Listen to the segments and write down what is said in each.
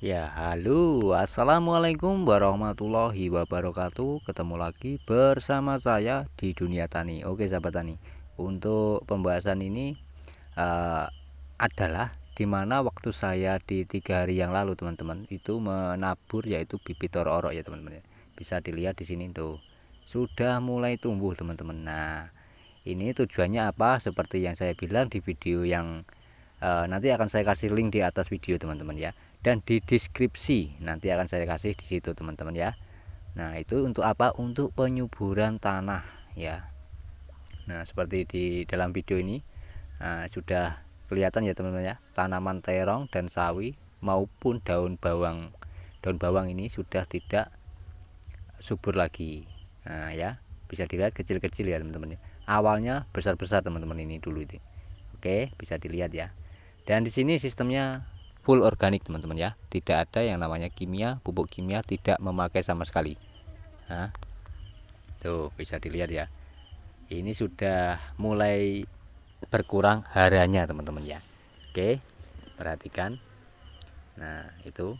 Ya, halo, assalamualaikum warahmatullahi wabarakatuh. Ketemu lagi bersama saya di dunia tani. Oke, sahabat tani. Untuk pembahasan ini eh, adalah dimana waktu saya di 3 hari yang lalu, teman-teman, itu menabur yaitu bibit oro-oro ya, teman-teman. Bisa dilihat di sini tuh, sudah mulai tumbuh, teman-teman. Nah, ini tujuannya apa? Seperti yang saya bilang di video yang nanti akan saya kasih link di atas video, teman-teman ya, dan di deskripsi nanti akan saya kasih di situ, teman-teman ya. Nah, itu untuk apa? Untuk penyuburan tanah ya. Nah, seperti di dalam video ini sudah kelihatan ya, teman-teman ya, tanaman terong dan sawi maupun daun bawang ini sudah tidak subur lagi. Nah ya, bisa dilihat kecil-kecil ya, teman-teman ya. Awalnya besar-besar, teman-teman, ini dulu itu. Oke, bisa dilihat ya. Dan di sini sistemnya full organik, teman-teman ya. Tidak ada yang namanya kimia, pupuk kimia tidak memakai sama sekali. Nah, tuh bisa dilihat ya. Ini sudah mulai berkurang haranya, teman-teman ya. Oke, perhatikan. Nah, itu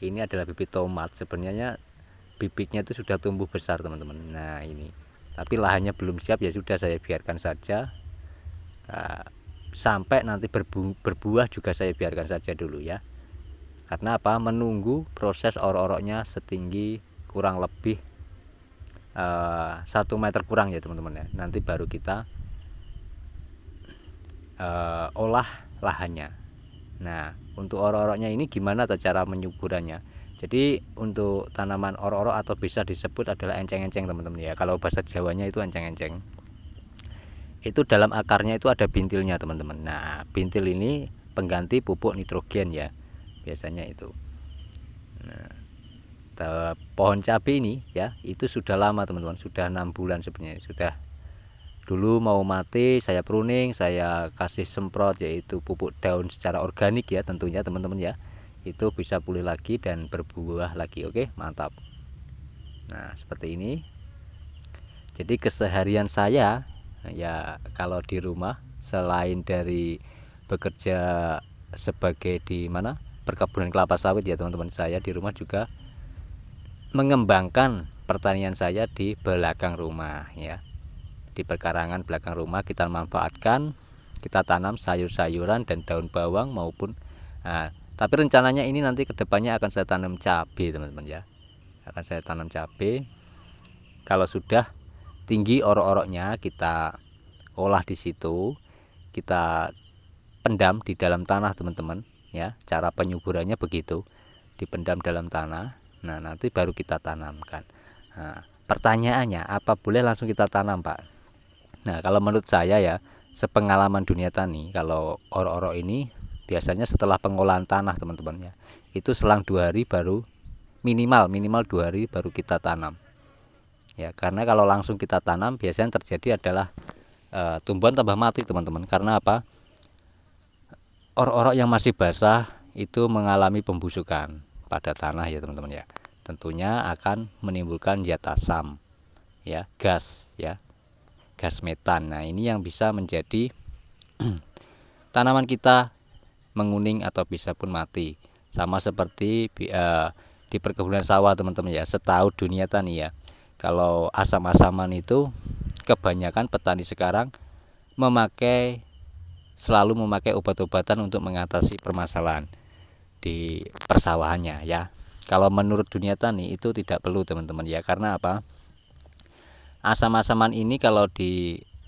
ini adalah bibit tomat. Sebenarnya bibitnya itu sudah tumbuh besar, teman-teman. Nah, ini. Tapi lahannya belum siap, ya sudah saya biarkan saja. Nah, sampai nanti berbuah juga saya biarkan saja dulu ya. Karena apa? Menunggu proses orok-oroknya setinggi kurang lebih 1 meter kurang ya, teman-teman ya. Nanti baru kita olah lahannya. Nah, untuk orok-oroknya ini gimana cara menyuburannya? Jadi untuk tanaman orok-orok atau bisa disebut adalah enceng-enceng, teman-teman ya. Kalau bahasa Jawanya itu enceng-enceng. Itu dalam akarnya itu ada bintilnya, teman-teman. Nah, bintil ini pengganti pupuk nitrogen ya, biasanya itu. Nah, pohon cabai ini ya, itu sudah lama, teman-teman, sudah 6 bulan sebenarnya. Sudah dulu mau mati, saya pruning, saya kasih semprot yaitu pupuk daun secara organik ya, tentunya, teman-teman ya. Itu bisa pulih lagi dan berbuah lagi. Oke, mantap. Nah, seperti ini. Jadi keseharian saya ya, kalau di rumah selain dari bekerja sebagai di mana perkebunan kelapa sawit ya, teman-teman, saya di rumah juga mengembangkan pertanian saya di belakang rumah ya. Di perkarangan belakang rumah kita manfaatkan, kita tanam sayur-sayuran dan daun bawang maupun tapi rencananya ini nanti kedepannya akan saya tanam cabai, teman-teman ya. Akan saya tanam cabai. Kalau sudah tinggi orok-oroknya, kita olah di situ, kita pendam di dalam tanah, teman-teman ya. Cara penyuburannya begitu, dipendam dalam tanah. Nah, nanti baru kita tanamkan. Nah, pertanyaannya, apa boleh langsung kita tanam, Pak? Nah, kalau menurut saya ya, sepengalaman dunia tani, kalau orok-orok ini biasanya setelah pengolahan tanah, teman-teman ya, itu selang 2 hari baru, minimal 2 hari baru kita tanam ya. Karena kalau langsung kita tanam biasanya terjadi adalah tumbuhan tambah mati, teman-teman. Karena apa? Orok-orok yang masih basah itu mengalami pembusukan pada tanah ya, teman-teman ya. Tentunya akan menimbulkan zat asam ya, gas ya, gas metan. Nah, ini yang bisa menjadi tanaman kita menguning atau bisa pun mati. Sama seperti di perkebunan sawah, teman-teman ya. Setahu dunia tani ya, kalau asam-asaman itu kebanyakan petani sekarang selalu memakai obat-obatan untuk mengatasi permasalahan di persawahannya ya. Kalau menurut dunia tani itu tidak perlu, teman-teman ya. Karena apa? Asam-asaman ini kalau dicermati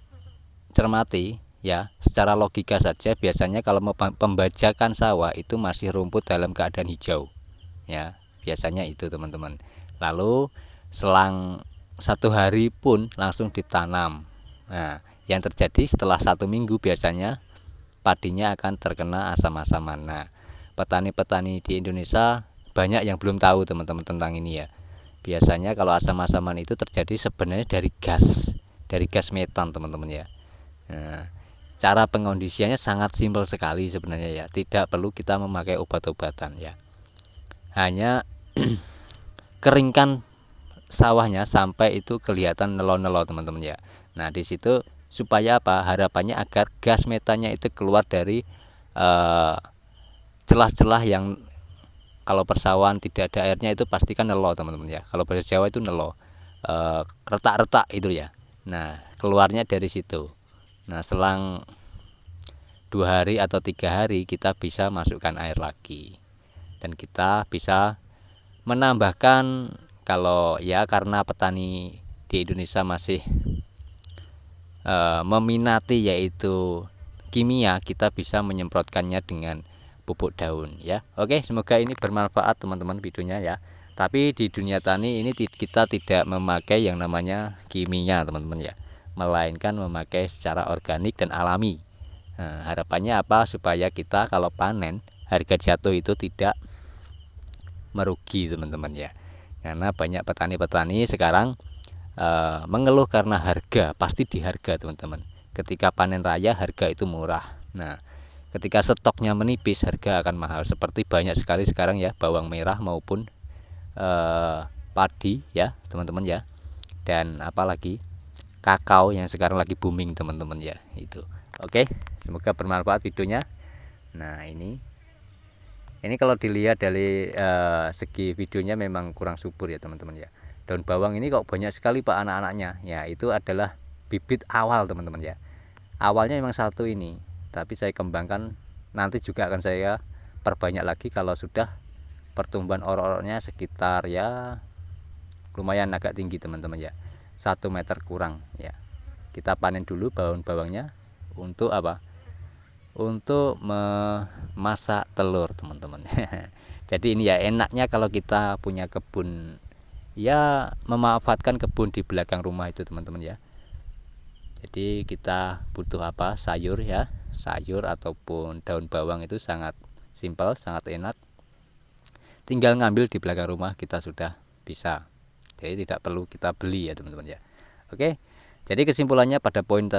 ya, secara logika saja, biasanya kalau pembajakan sawah itu masih rumput dalam keadaan hijau ya, biasanya itu, teman-teman. Lalu selang 1 hari pun langsung ditanam. Nah, yang terjadi setelah 1 minggu biasanya padinya akan terkena asam-asaman. Nah, petani-petani di Indonesia banyak yang belum tahu, teman-teman, tentang ini ya. Biasanya kalau asam-asaman itu terjadi sebenarnya dari gas metan, teman-teman ya. Nah, cara pengondisiannya sangat simpel sekali sebenarnya ya. Tidak perlu kita memakai obat-obatan ya. Hanya keringkan sawahnya sampai itu kelihatan nelo-nelo, teman-teman ya. Nah, di situ supaya apa? Harapannya agar gas metannya itu keluar dari celah-celah yang kalau persawahan tidak ada airnya itu pastikan nelo teman-teman ya. Kalau bahasa Jawa itu nelo, retak-retak itu ya. Nah keluarnya dari situ. Nah selang 2 hari atau 3 hari kita bisa masukkan air lagi, dan kita bisa menambahkan, kalau ya karena petani di Indonesia masih meminati yaitu kimia, kita bisa menyemprotkannya dengan pupuk daun ya. Oke, semoga ini bermanfaat teman-teman videonya ya. Tapi di dunia tani ini kita tidak memakai yang namanya kimia teman-teman ya, melainkan memakai secara organik dan alami. Nah, harapannya apa? Supaya kita kalau panen harga jatuh itu tidak merugi teman-teman ya. Karena banyak petani-petani sekarang mengeluh karena harga, pasti di harga teman-teman. Ketika panen raya harga itu murah. Nah, ketika stoknya menipis harga akan mahal. Seperti banyak sekali sekarang ya bawang merah maupun padi ya teman-teman ya. Dan apalagi kakao yang sekarang lagi booming teman-teman ya itu. Oke, semoga bermanfaat videonya. Nah ini kalau dilihat dari segi videonya memang kurang subur ya teman-teman ya. Daun bawang ini kok banyak sekali pak anak-anaknya ya, itu adalah bibit awal teman-teman ya. Awalnya memang satu ini, tapi saya kembangkan, nanti juga akan saya perbanyak lagi kalau sudah pertumbuhan orok-oroknya sekitar ya lumayan agak tinggi teman-teman ya, 1 meter kurang ya. Kita panen dulu bawang-bawangnya untuk apa? Untuk memasak telur teman-teman. Jadi ini ya enaknya kalau kita punya kebun ya, memanfaatkan kebun di belakang rumah itu teman-teman ya. Jadi kita butuh apa? Sayur ya, sayur ataupun daun bawang itu sangat simpel, sangat enak. Tinggal ngambil di belakang rumah kita sudah bisa. Jadi tidak perlu kita beli ya teman-teman ya. Oke. Jadi kesimpulannya pada poin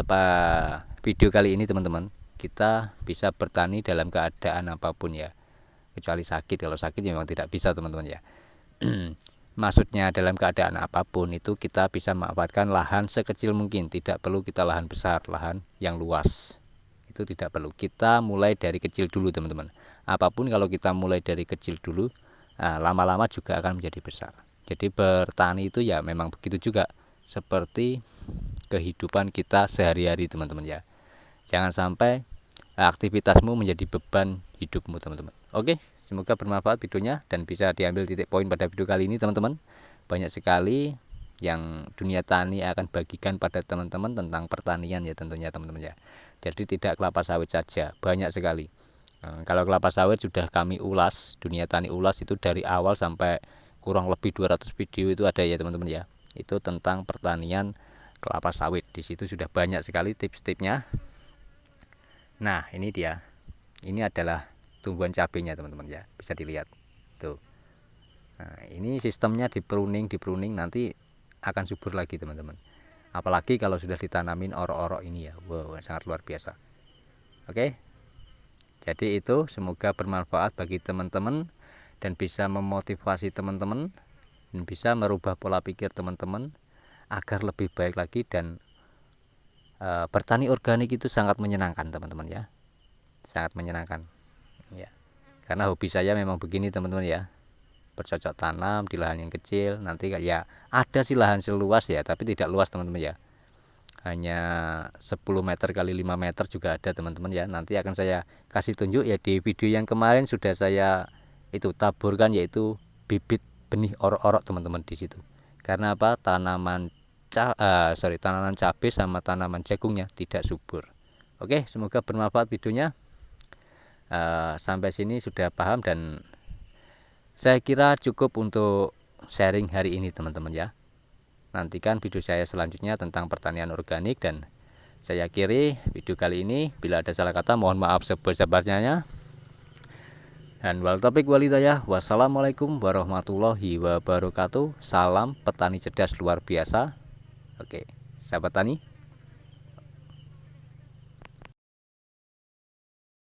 video kali ini teman-teman, kita bisa bertani dalam keadaan apapun ya, kecuali sakit. Kalau sakit memang tidak bisa teman-teman ya. Maksudnya dalam keadaan apapun itu kita bisa memanfaatkan lahan sekecil mungkin, tidak perlu kita lahan besar, lahan yang luas itu tidak perlu. Kita mulai dari kecil dulu teman-teman. Apapun kalau kita mulai dari kecil dulu, lama-lama juga akan menjadi besar. Jadi bertani itu ya memang begitu juga, seperti kehidupan kita sehari-hari teman-teman ya. Jangan sampai aktivitasmu menjadi beban hidupmu teman-teman. Oke, semoga bermanfaat videonya dan bisa diambil titik poin pada video kali ini teman-teman. Banyak sekali yang dunia tani akan bagikan pada teman-teman tentang pertanian ya tentunya teman-teman ya. Jadi tidak kelapa sawit saja, banyak sekali. Kalau kelapa sawit sudah kami ulas, dunia tani ulas itu dari awal sampai kurang lebih 200 video itu ada ya teman-teman ya. Itu tentang pertanian kelapa sawit. Di situ sudah banyak sekali tips-tipsnya. Nah, ini dia. Ini adalah tumbuhan cabenya teman-teman ya. Bisa dilihat. Tuh. Nah, ini sistemnya di pruning nanti akan subur lagi teman-teman. Apalagi kalau sudah ditanamin orok-orok ini ya. Wow, sangat luar biasa. Oke. Jadi itu semoga bermanfaat bagi teman-teman dan bisa memotivasi teman-teman dan bisa merubah pola pikir teman-teman agar lebih baik lagi. Dan bertani organik itu sangat menyenangkan teman-teman ya, sangat menyenangkan ya, karena hobi saya memang begini teman-teman ya, bercocok tanam di lahan yang kecil. Nanti ya ada sih lahan seluas ya, tapi tidak luas teman-teman ya, hanya 10 meter kali 5 meter juga ada teman-teman ya. Nanti akan saya kasih tunjuk ya di video yang kemarin sudah saya itu taburkan, yaitu bibit benih orok-orok teman-teman di situ. Karena apa? Tanaman cabai sama tanaman jagungnya tidak subur. Oke, semoga bermanfaat videonya. Sampai sini sudah paham dan saya kira cukup untuk sharing hari ini teman-teman ya. Nantikan video saya selanjutnya tentang pertanian organik, dan saya akhiri video kali ini. Bila ada salah kata mohon maaf sebesar-besarnya. Dan wal topik walidayah. Wassalamualaikum warahmatullahi wabarakatuh. Salam petani cerdas luar biasa. Oke, sahabat tani,